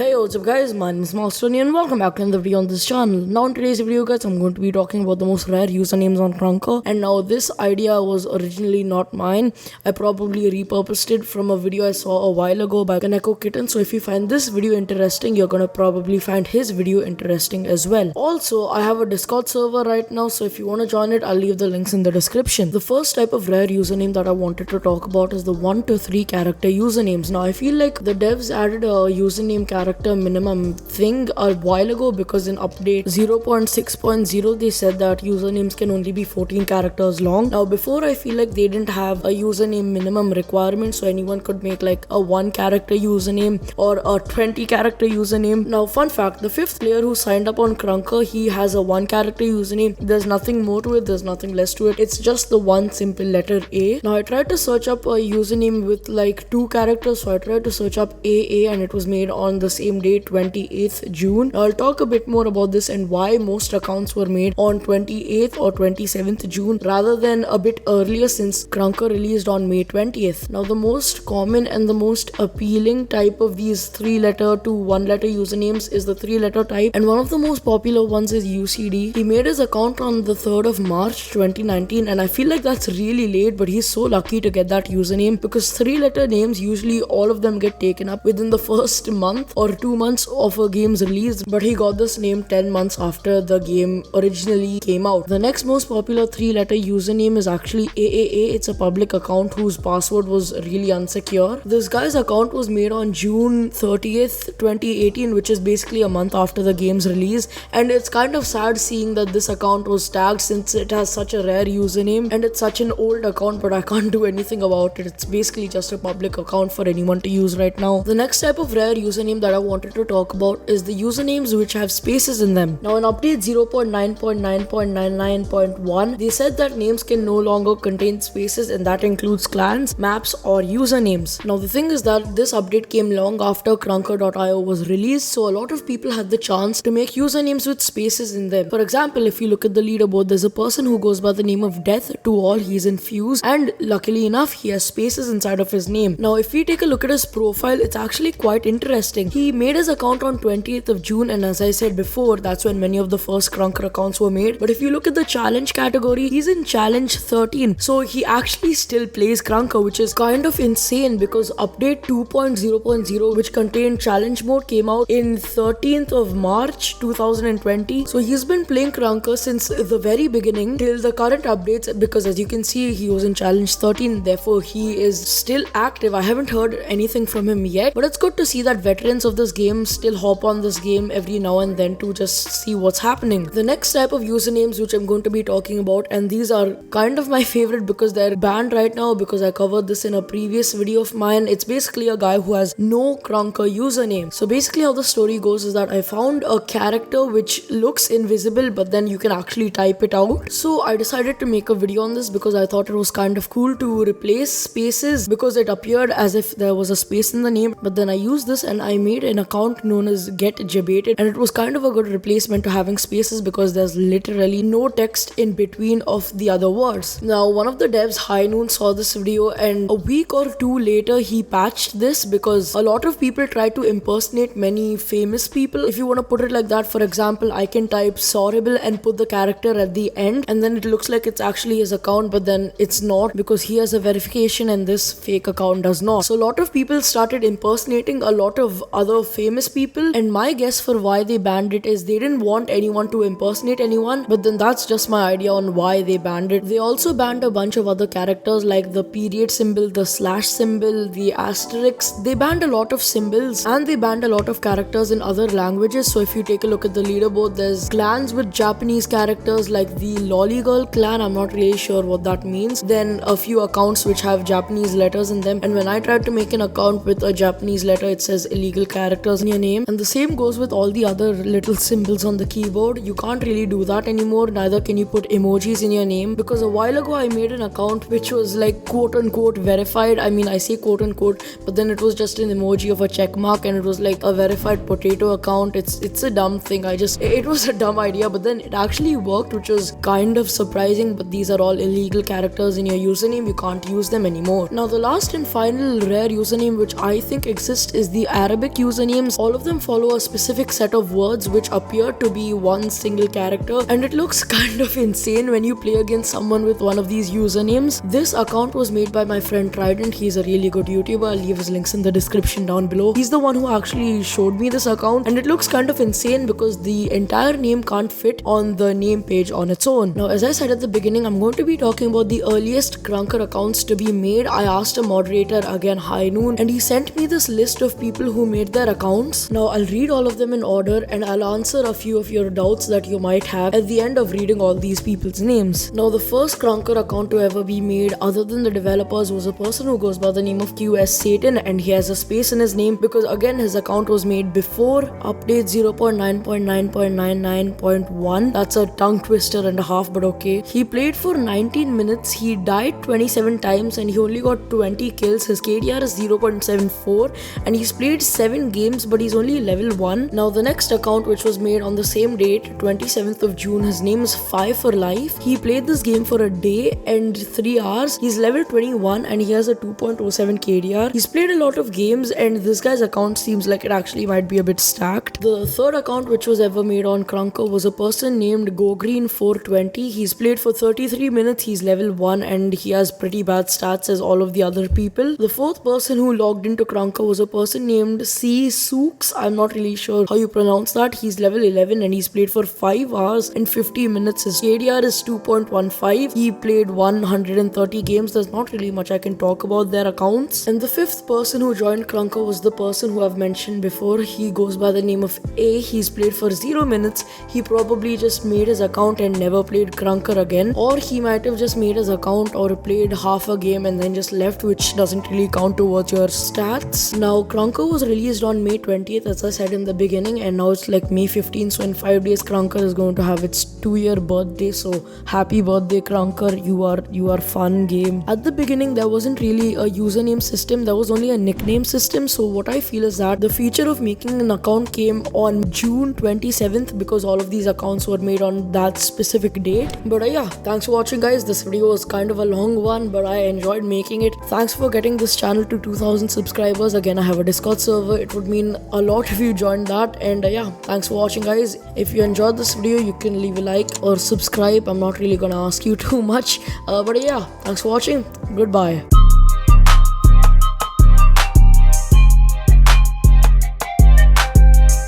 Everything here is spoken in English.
Hey, what's up guys, my name is Mastoni and welcome back to another video on this channel. Now in today's video guys, I'm going to be talking about the most rare usernames on Krunker. And now this idea was originally not mine. I probably repurposed it from a video I saw a while ago by Kaneko Kitten. So if you find this video interesting, you're gonna probably find his video interesting as well. Also, I have a Discord server right now, so if you wanna join it, I'll leave the links in the description. The first type of rare username that I wanted to talk about is the 1 to 3 character usernames. Now I feel like the devs added a username character minimum thing a while ago because in update 0.6.0 they said that usernames can only be 14 characters long. Now before I feel like they didn't have a username minimum requirement, so anyone could make like a 1 character username or a 20 character username. Now fun fact, the 5th player who signed up on Krunker, he has a 1 character username. There's nothing more to it, there's nothing less to it, it's just the one simple letter A. Now I tried to search up a username with like 2 characters, so I tried to search up AA and it was made on the same day, 28th June. Now I'll talk a bit more about this and why most accounts were made on 28th or 27th June rather than a bit earlier, since Krunker released on May 20th. Now the most common and the most appealing type of these 3-letter to 1-letter usernames is the 3-letter type, and one of the most popular ones is UCD. He made his account on the 3rd of March 2019 and I feel like that's really late, but he's so lucky to get that username because 3-letter names, usually all of them get taken up within the first month or 2 months of a game's release, but he got this name 10 months after the game originally came out. The next most popular 3-letter username is actually AAA. It's a public account whose password was really unsecure. This guy's account was made on June 30th 2018, which is basically a month after the game's release, and it's kind of sad seeing that this account was tagged since it has such a rare username and it's such an old account, but I can't do anything about it. It's basically just a public account for anyone to use right now. The next type of rare username that I wanted to talk about is the usernames which have spaces in them. Now in update 0.9.9.99.1 they said that names can no longer contain spaces, and that includes clans, maps or usernames. Now the thing is that this update came long after Krunker.io was released, so a lot of people had the chance to make usernames with spaces in them. For example, if you look at the leaderboard, there's a person who goes by the name of Death to All. He's in Fuse and luckily enough he has spaces inside of his name. Now if we take a look at his profile, it's actually quite interesting. He made his account on 20th of June, and as I said before, that's when many of the first Krunker accounts were made. But if you look at the challenge category, he's in challenge 13, so he actually still plays Krunker, which is kind of insane because update 2.0.0, which contained challenge mode, came out in 13th of March 2020. So he's been playing Krunker since the very beginning till the current updates, because as you can see he was in challenge 13, therefore he is still active. I haven't heard anything from him yet, but it's good to see that veterans of this game still hop on this game every now and then to just see what's happening. The next type of usernames which I'm going to be talking about, and these are kind of my favorite because they're banned right now because I covered this in a previous video of mine. It's basically a guy who has no Krunker username. So basically how the story goes is that I found a character which looks invisible but then you can actually type it out. So I decided to make a video on this because I thought it was kind of cool to replace spaces because it appeared as if there was a space in the name, but then I used this and I made an account known as Get Debated, and it was kind of a good replacement to having spaces because there's literally no text in between of the other words. Now one of the devs, High Noon, saw this video and a week or 2 later he patched this because a lot of people try to impersonate many famous people, if you want to put it like that. For example, I can type Sorrible and put the character at the end and then it looks like it's actually his account, but then it's not because he has a verification and this fake account does not. So a lot of people started impersonating a lot of other famous people, and my guess for why they banned it is they didn't want anyone to impersonate anyone, but then that's just my idea on why they banned it. They also banned a bunch of other characters like the period symbol, the slash symbol, the asterisk. They banned a lot of symbols and they banned a lot of characters in other languages. So if you take a look at the leaderboard, there's clans with Japanese characters like the Lollygirl clan, I'm not really sure what that means. Then a few accounts which have Japanese letters in them, and when I tried to make an account with a Japanese letter, it says illegal characters in your name. And the same goes with all the other little symbols on the keyboard. You can't really do that anymore, neither can you put emojis in your name, because a while ago I made an account which was like quote unquote verified. I mean, I say quote unquote, but then it was just an emoji of a check mark and it was like a verified potato account. It's a dumb thing. It was a dumb idea, but then it actually worked, which was kind of surprising. But these are all illegal characters in your username, you can't use them anymore. Now the last and final rare username which I think exists is the Arabic usernames. All of them follow a specific set of words which appear to be one single character, and it looks kind of insane when you play against someone with one of these usernames. This account was made by my friend Trident. He's a really good YouTuber. I'll leave his links in the description down below. He's the one who actually showed me this account, and it looks kind of insane because the entire name can't fit on the name page on its own. Now, as I said at the beginning, I'm going to be talking about the earliest Krunker accounts to be made. I asked a moderator, again High Noon, and he sent me this list of people who made their accounts. Now, I'll read all of them in order and I'll answer a few of your doubts that you might have at the end of reading all these people's names. Now, the first Krunker account to ever be made other than the developers was a person who goes by the name of QS Satan, and he has a space in his name because again his account was made before update 0.9.9.99.1. That's a tongue twister and a half, but okay. He played for 19 minutes, he died 27 times and he only got 20 kills. His KDR is 0.74 and he's played 7 games but he's only level 1. Now the next account, which was made on the same date, 27th of June, his name is 5 for Life. He played this game for a day and 3 hours. He's level 21 and he has a 2.07 KDR. He's played a lot of games and this guy's account seems like it actually might be a bit stacked. The third account which was ever made on Krunker was a person named GoGreen420. He's played for 33 minutes, he's level 1 and he has pretty bad stats as all of the other people. The fourth person who logged into Krunker was a person named C Sooks. I'm not really sure how you pronounce that. He's level 11 and he's played for 5 hours and 50 minutes. His KDR is 2.15. He played 130 games. There's not really much I can talk about their accounts. And the fifth person who joined Krunker was the person who I've mentioned before. He goes by the name of A. He's played for 0 minutes. He probably just made his account and never played Krunker again, or he might have just made his account or played half a game and then just left, which doesn't really count towards your stats. Now Krunker was released on May 20th, as I said in the beginning, and now it's like May 15th, so in 5 days Krunker is going to have its 2-year birthday. So happy birthday Krunker, you are fun game. At the beginning there wasn't really a username system, there was only a nickname system. So what I feel is that the feature of making an account came on June 27th because all of these accounts were made on that specific date. But yeah, thanks for watching guys. This video was kind of a long one, but I enjoyed making it. Thanks for getting this channel to 2000 subscribers. Again, I have a Discord server. It would mean a lot if you joined that. And yeah, thanks for watching guys. If you enjoyed this video, you can leave a like or subscribe. I'm not really gonna ask you too much, but yeah, thanks for watching. Goodbye.